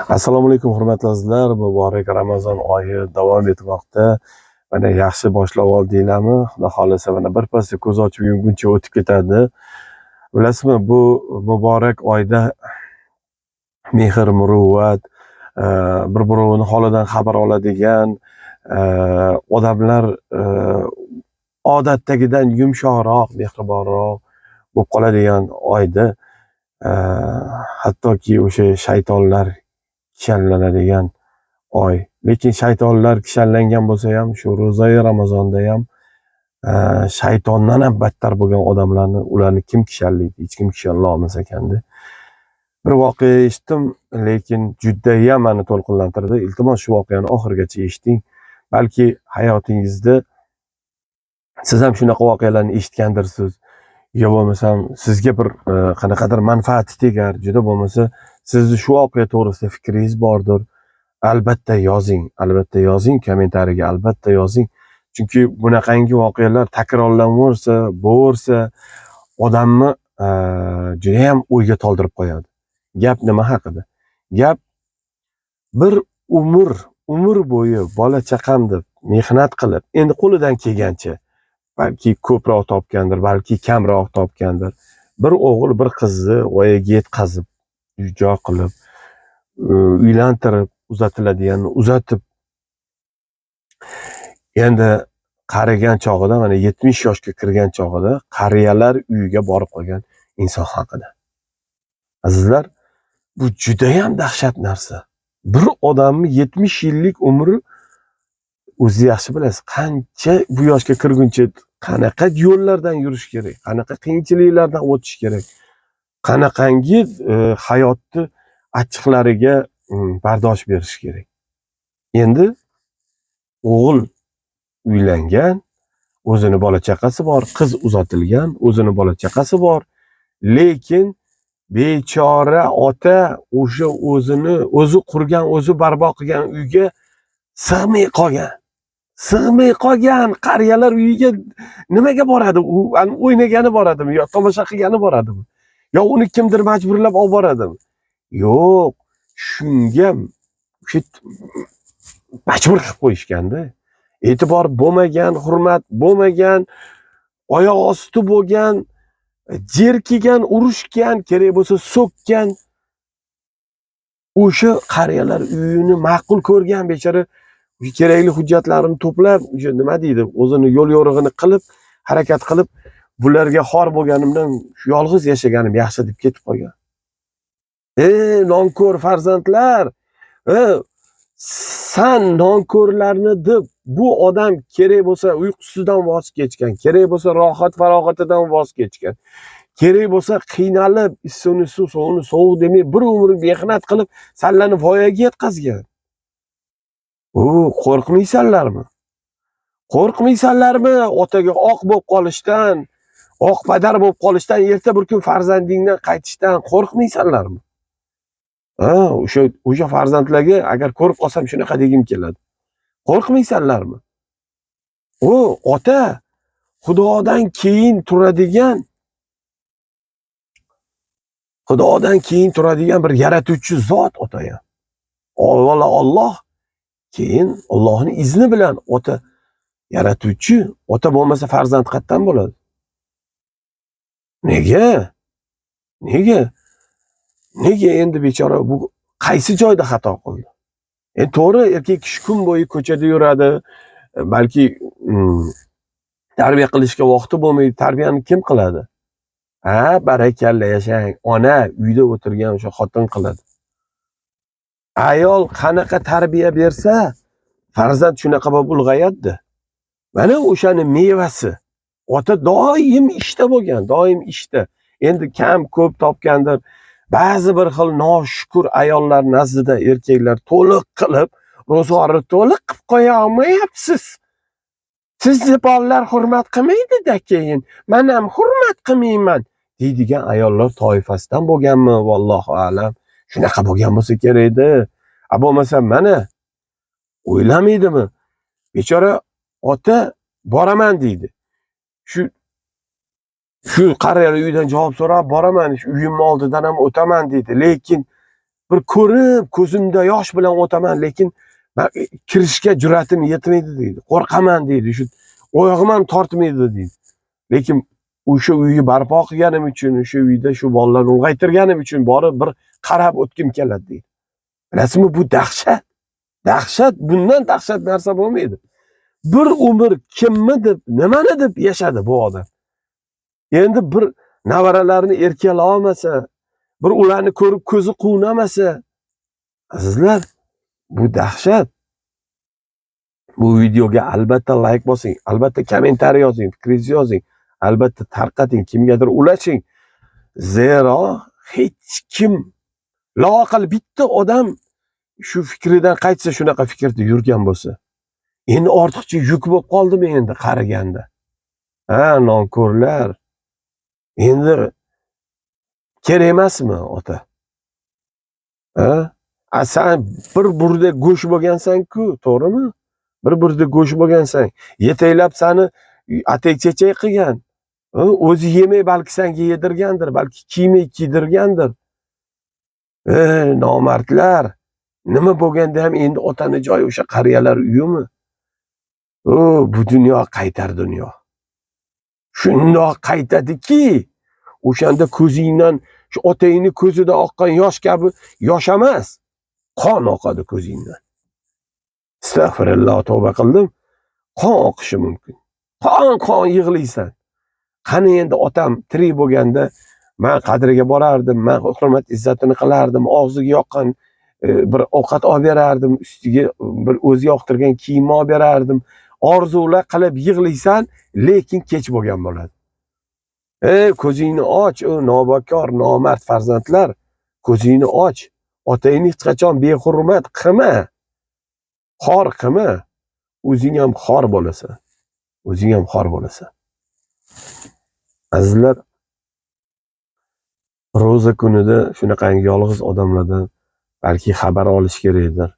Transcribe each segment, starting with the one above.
Assalomu alaykum hurmatli azizlar. Muborak Ramazon oyi davom etmoqda. Mana yaxshi boshlab oldinglarmi? Xudo xolasa mana birpasda ko'z ochib yumguncha o'tib ketadi. Bilasizmi, bu muborak oyda mehr, muruvvat, bir-birovini holidan xabar oladigan odamlar odatdagidan yumshoqroq, mehribonroq bo'lib qoladigan oyda hattoki o'sha shaytonlar kishanlanadigan oy. Lekin shaytonlar kishanlangan bo'lsa ham shu ro'zai Ramazonda ham shaytondan ham battar bo'lgan odamlarni ularni kim kishanlaydi? Hech kim kishanlay olmas ekanda. Bir voqea eshitdim, lekin judayam meni to'lqinlantirdi. Iltimos shu voqeani oxirigacha eshiting. Balki hayotingizda siz ham shunaqa voqealarni eshitgandirsiz. Yo bo'lmasam sizga bir qanaqadir manfaati tegar, juda bo'lmasa sizni shu voqea to'g'risida fikringiz bordir. Albatta yozing, kommentariyaga albatta yozing. Chunki bunaqangi voqealar takrorlanaversa, bo'versa, odamni juda ham o'yga toldirib qo'yadi. Gap nima haqida? Gap bir umr bo'yi bola chaqam deb mehnat qilib, endi qo'lidan kelgancha, balki ko'proq topgandir, balki kamroq topgandir. Bir o'g'il, bir qizni voyaga yetkazib, uy-joy qilib, uylantirib, uzatiladiganini uzatib, endi qarigan chog'ida, mana 70 yoshga kirgan chog'ida qariyalar uyiga borib qolgan inson haqida. Azizlar, bu juda ham dahshat narsa. Bir odamni 70 yillik umri, o'zi yaxshi bilasiz, qancha bu yoshga kirguncha qanaqa yo'llardan yurish kerak, qanaqa qiyinchiliklardan o'tish kerak, qanaqangi hayotni achchiqlariga bardosh berish kerak. Endi o'g'il uylangan, o'zini bola chaqasi bor, qiz uzatilgan, o'zini bola chaqasi bor, lekin bechora ota o'sha o'zi qurgan, o'zi barpo qilgan uyga sig'may qolgan. Qariyalar uyiga nimaga boradi? U o'ynagani boradimi yo tomosha qilgani boradimi? Yo uni kimdir majburlab olib boradimi? Yo'q, shunga majbur qilib qo'yishganda. E'tibor bo'lmagan, hurmat bo'lmagan, oyoq osti bo'lgan, jerkigan, urushgan, kerak bo'lsa so'kkan, o'sha qariyalar uyini ma'qul ko'rgan bechora kerakli hujjatlarini to'plab, o'sha nima deydi, o'zini yo'l yo'rig'ini qilib, harakat qilib, bularga xor bo'lganimdan shu yolg'iz yashaganim yaxshi deb ketib qolgan. Nonko'r farzandlar, san nonko'rlarni deb bu odam kerak bo'lsa uyqusidan voz kechgan, kerak bo'lsa rohat farog'atidan voz kechgan, kerak bo'lsa qiynalib, issini suv, sovuni sovuq demay bir umr mehnat qilib sallani voyaga yetkazgan. Qo'rqmaysanlarmi? Qo'rqmaysanlarmi otaga oq bo'lib qolishdan, oq padar bo'lib qolishdan, erta bir kun farzandingdan qaytishdan qo'rqmaysanlarmi? O'sha farzandlarga agar ko'rib qolsam shunaqa degim keladi. Qo'rqmaysanlarmi? Ota Xudodan keyin turadigan bir yaratuvchi zot ota ham. Avvalo Alloh, keyin Allohning izni bilan ota yaratuvchi. Ota bo'lmasa farzand qayerdan bo'ladi? Nega endi bechora bu qaysi joyda xato qildi? To'g'ri, erkak kishi kun bo'yi ko'chada yuradi, balki tarbiya qilishga vaqti bo'lmaydi. Tarbiyani kim qiladi? Barakalla yashang. Ona uyda o'tirgan o'sha xotin qiladi. Ayol qanaqa tarbiya bersa, farzand shunaqa bo'lib ulg'ayadi. Mana o'shani mevasi. Ota doim ishda bo'lgan, doim ishda. Endi kam ko'p topgandir. Ba'zi bir xil noshukur ayollar nazdida erkaklar to'liq qilib, ro'zg'orni to'liq qilib qo'ya olmayapsiz. Sizni bolalar hurmat qilmaydi-da, keyin men ham hurmat qilmayman deydigan ayollar toifasidan bo'lganmi? Vallohu alam. Shunaqa bo'lgan bo'lsa kerak-da. Bo'lmasa mana o'ylamaydimi? Bechora ota boraman deydi. Shu qariyalar uyidan javob so'rab boraman, uyimni oldidan ham o'taman deydi. Lekin bir ko'rib ko'zimda yosh bilan o'taman, lekin man kirishga jur'atim yetmaydi deydi. Qo'rqaman deydi. Shu oyog'im ham tortmaydi deydi. Lekin o'sha uyni barpo qilganim uchun, o'sha uyda shu bolalarni ulg'aytirganim uchun borib bir qarab o'tgim keladi deydi. Bilasizmi, bu dahshat. Dahshat, bundan dahshat narsa bo'lmaydi. Bir umr kimni deb, nimani deb yashadi bu odam. Endi bir nevaralarini erkala olmasa, bir ularni ko'rib ko'zi quvnamasa, azizlar, bu dahshat. Bu videoga albatta like bosing, albatta kommentariy yozing, fikringizni yozing, albatta tarqating, kimgadir ulashing. Zero hech kim, loaqal bitta odam shu fikridan qaytsa, shunaqa fikrda yurgan bo'lsa, endi ortiqcha yuk bo'lib qoldimi endi qaraganda? Ha, nonko'rlar. Endi kerak emasmi ota? Ha? Sen bir burda go'sht bo'lgansan-ku, to'g'rimi? Bir burda go'sht bo'lgansan, yetaklab seni atek-chechak qilgan. O'zi yemay balki senga yedirgandir, balki kiymay kiydirgandir. Nomardlar. Nima bo'lganda ham endi otani joyi o'sha qariyalar uyimi? Bu dunyo qaytar dunyo. Shundoq qaytadiki, o'shanda ko'zingdan, shu otangni ko'zida oqqan yosh kabi yosh emas, qon oqadi ko'zingdan. Astag'firulloh, tavba qildim. Qon oqishi mumkin. Qon yig'laysan. Qani endi otam tirik bo'lganda men qadriga borardim, men hurmat izzatini qilardim, og'ziga yoqqan bir ovqat olib berardim, ustiga bir o'zi yoqtirgan kiyim olib berardim. Orzular qilib yig'laysan, lekin kech bo'lgan bo'ladi. Ko'zingni och, o nobakor, nomard farzandlar, ko'zingni och. Otangni hech qachon behurmat qilma. Xor qilma. O'zing ham xor bo'lasan. O'zing ham xor bo'lasan. Azizlar, ro'za kunida shunaqangi yolg'iz odamlardan balki xabar olish kerakdir,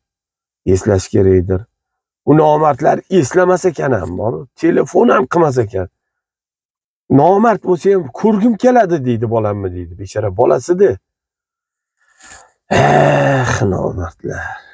eslash kerakdir. U nomardlar eslamas ekan ham, telefon ham qilmas ekan. Nomard bo'lsa ham ko'rgim keladi deydi bolamni deydi. Bechora bolasi-da. Nomardlar.